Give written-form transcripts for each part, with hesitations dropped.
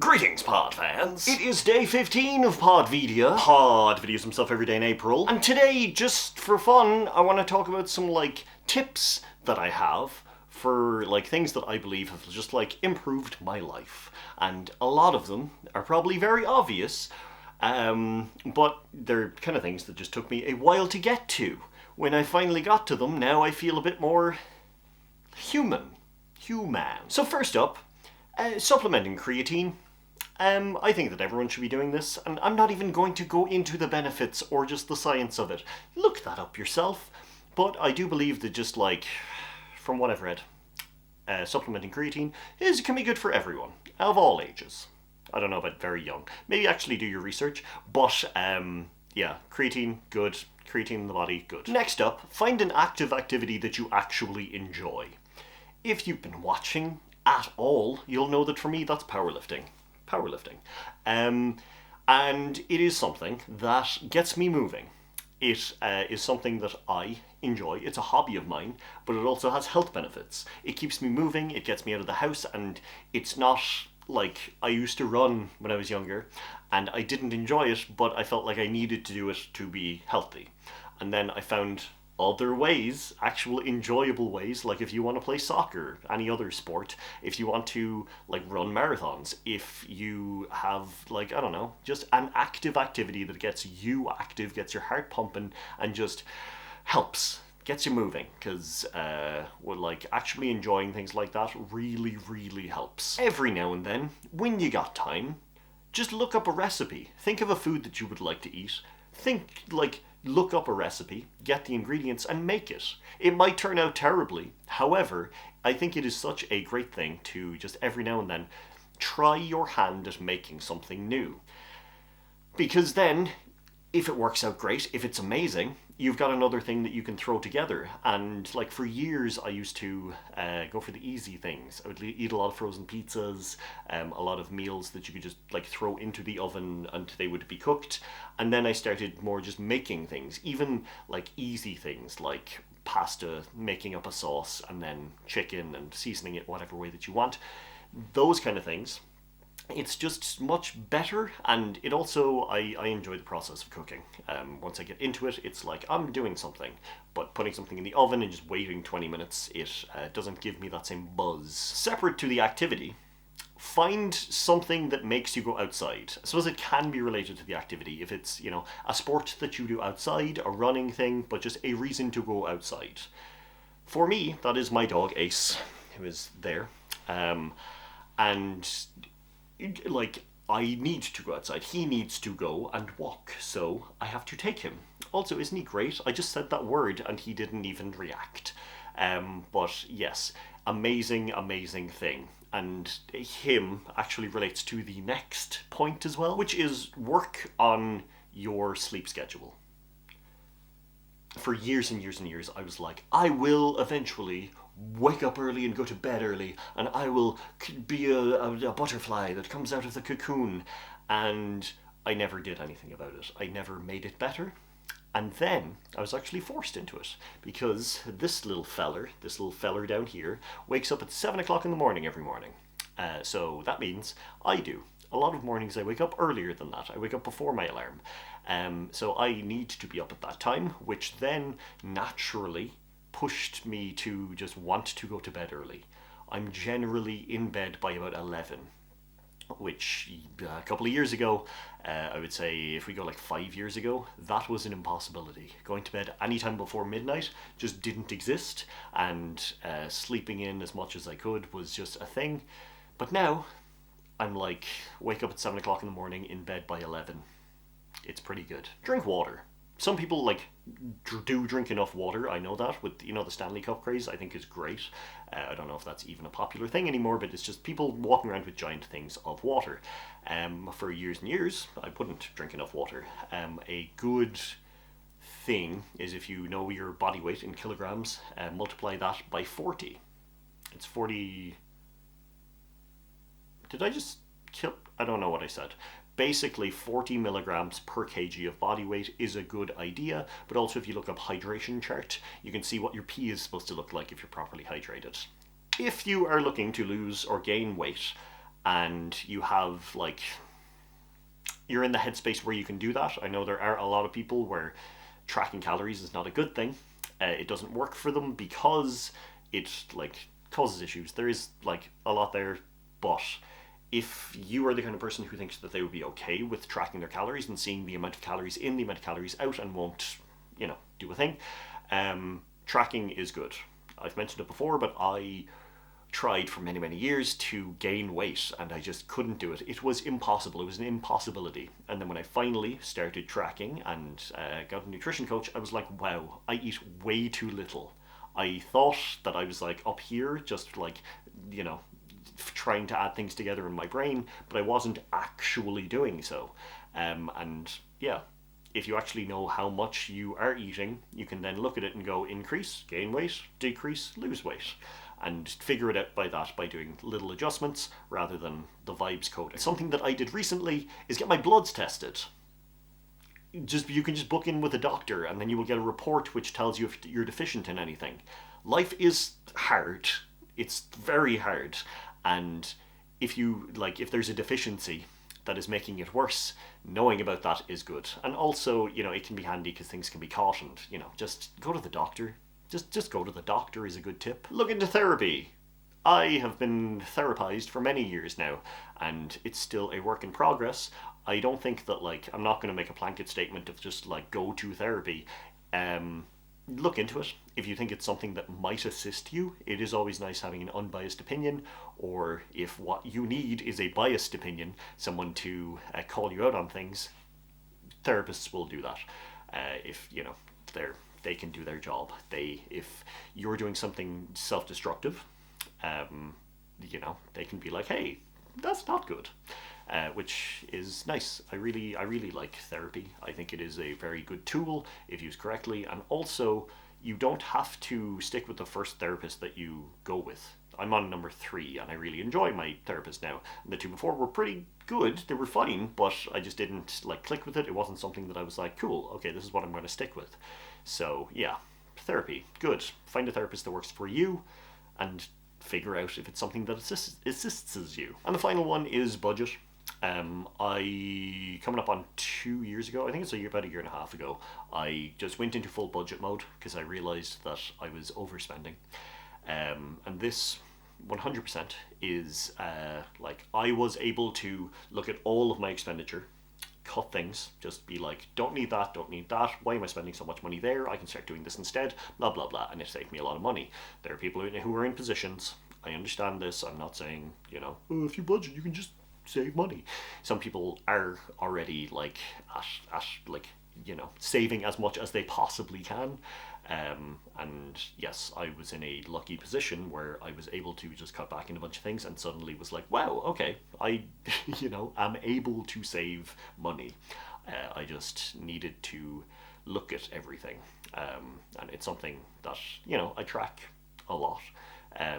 Greetings, Pod fans! It is day 15 of Podvidia. Pod videos himself every day in April. And today, just for fun, I want to talk about some, tips that I have for, things that I believe have just, improved my life. And a lot of them are probably very obvious, but they're kind of things that just took me a while to get to. When I finally got to them, now I feel a bit more human. So first up, supplementing creatine. I think that everyone should be doing this, and I'm not even going to go into the benefits or just the science of it. Look that up yourself. But I do believe that just from what I've read, supplementing creatine can be good for everyone, of all ages. I don't know about very young. Maybe actually do your research, but yeah, creatine, good. Creatine in the body, good. Next up, find an active activity that you actually enjoy. If you've been watching at all, you'll know that for me that's powerlifting. And it is something that gets me moving. It is something that I enjoy. It's a hobby of mine, but it also has health benefits. It keeps me moving, it gets me out of the house, and it's not like I used to run when I was younger, and I didn't enjoy it, but I felt like I needed to do it to be healthy. And then I found other ways, actual enjoyable ways, like if you want to play soccer, any other sport, if you want to run marathons, if you have I don't know, just an active activity that gets you active, gets your heart pumping, and just helps, gets you moving, because actually enjoying things like that really helps. Every now and then, when you got time, just look up a recipe. Think of a food that you would like to eat. Look up a recipe, get the ingredients, and make it. It might turn out terribly. However, I think it is such a great thing to just every now and then try your hand at making something new. Because then, if it works out great, if it's amazing, you've got another thing that you can throw together. And for years, I used to go for the easy things. I would eat a lot of frozen pizzas, a lot of meals that you could just throw into the oven and they would be cooked. And then I started more just making things, even easy things like pasta, making up a sauce, and then chicken and seasoning it whatever way that you want. Those kind of things. It's just much better, and it also, I enjoy the process of cooking. Once I get into it, it's like I'm doing something, but putting something in the oven and just waiting 20 minutes, it doesn't give me that same buzz. Separate to the activity, find something that makes you go outside. I suppose it can be related to the activity, if it's, a sport that you do outside, a running thing, but just a reason to go outside. For me, that is my dog, Ace, who is there, and I need to go outside. He needs to go and walk, so I have to take him. Also, isn't he great? I just said that word and he didn't even react. But yes, amazing thing. And him actually relates to the next point as well, which is work on your sleep schedule. For years and years, I was like, I will eventually wake up early and go to bed early, and I will be a butterfly that comes out of the cocoon. And I never did anything about it. I never made it better. And then I was actually forced into it, because this little feller down here, wakes up at 7 o'clock in the morning every morning. So that means I do. A lot of mornings I wake up earlier than that. I wake up before my alarm. So I need to be up at that time, which then naturally pushed me to just want to go to bed early. I'm generally in bed by about 11, which a couple of years ago, I would say if we go 5 years ago, that was an impossibility. Going to bed anytime before midnight just didn't exist, and sleeping in as much as I could was just a thing. But now, I'm wake up at 7 o'clock in the morning, in bed by 11. It's pretty good. Drink water. Some people do drink enough water. I know that with the Stanley Cup craze. I think is great. I don't know if that's even a popular thing anymore, but it's just people walking around with giant things of water. For years and years, I wouldn't drink enough water. A good thing is, if you know your body weight in kilograms, multiply that by 40. It's 40. Did I just kill? I don't know what I said. Basically 40 milligrams per kg of body weight is a good idea, but also if you look up hydration chart, you can see what your pee is supposed to look like if you're properly hydrated. If you are looking to lose or gain weight, and you have like, you're in the headspace where you can do that. I know there are a lot of people where tracking calories is not a good thing. It doesn't work for them because it like causes issues. There is like a lot there, but if you are the kind of person who thinks that they would be okay with tracking their calories and seeing the amount of calories in, the amount of calories out, and won't, do a thing, tracking is good. I've mentioned it before, but I tried for many, many years to gain weight and I just couldn't do it. It was impossible. It was an impossibility. And then when I finally started tracking and got a nutrition coach, I was like, wow, I eat way too little. I thought that I was like up here, just like, trying to add things together in my brain, but I wasn't actually doing so. And yeah, if you actually know how much you are eating, you can then look at it and go increase, gain weight, decrease, lose weight, and figure it out by doing little adjustments rather than the vibes coding. Something that I did recently is get my bloods tested. You can just book in with a doctor and then you will get a report which tells you if you're deficient in anything. Life is hard. It's very hard. And if there's a deficiency that is making it worse, knowing about that is good. And also, it can be handy because things can be caught and, just go to the doctor. Just go to the doctor is a good tip. Look into therapy. I have been therapized for many years now, and it's still a work in progress. I don't think that, I'm not going to make a blanket statement of just, go to therapy. Look into it. If you think it's something that might assist you, it is always nice having an unbiased opinion, or if what you need is a biased opinion, someone to call you out on things, therapists will do that. If, they can do their job. If you're doing something self-destructive, they can be like, hey, that's not good, which is nice. I really like therapy. I think it is a very good tool if used correctly, and also you don't have to stick with the first therapist that you go with. I'm on number 3 and I really enjoy my therapist now. The 2 before were pretty good, they were fine, but I just didn't click with it. It wasn't something that I was like, cool, okay, this is what I'm going to stick with. So yeah, therapy, good. Find a therapist that works for you and figure out if it's something that assists you. And the final one is budget. Coming up on 2 years ago, I think it's about a year and a half ago, I just went into full budget mode because I realized that I was overspending. And this 100% is I was able to look at all of my expenditure, cut things, just be like, don't need that, why am I spending so much money there, I can start doing this instead, blah blah blah, and it saved me a lot of money. There are people who are in positions, I understand this, I'm not saying, oh, if you budget you can just save money. Some people are already saving as much as they possibly can. And yes, I was in a lucky position where I was able to just cut back in a bunch of things and suddenly was like, wow, okay, I, am able to save money. I just needed to look at everything. And it's something that, I track a lot.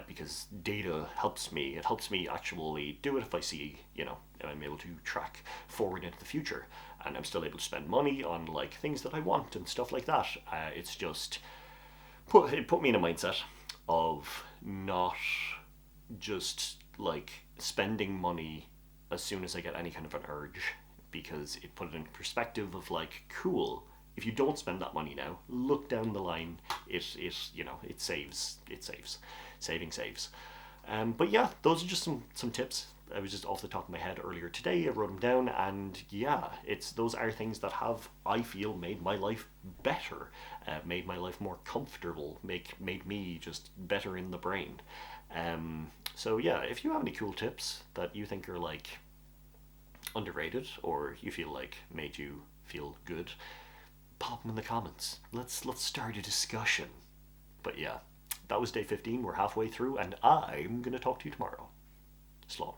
Because data helps me. It helps me actually do it if I see, I'm able to track forward into the future. And I'm still able to spend money on things that I want and stuff like that. It's just it put me in a mindset of not just spending money as soon as I get any kind of an urge, because it put it in perspective of cool, if you don't spend that money now, look down the line, it saves. Saving saves. But yeah, those are just some tips. I was just off the top of my head earlier today. I wrote them down, and yeah, those are things that have, I feel, made my life better, made my life more comfortable, made me just better in the brain. So yeah, if you have any cool tips that you think are underrated, or you feel made you feel good, pop them in the comments. Let's start a discussion. But yeah, that was day 15. We're halfway through, and I'm gonna talk to you tomorrow. Slán.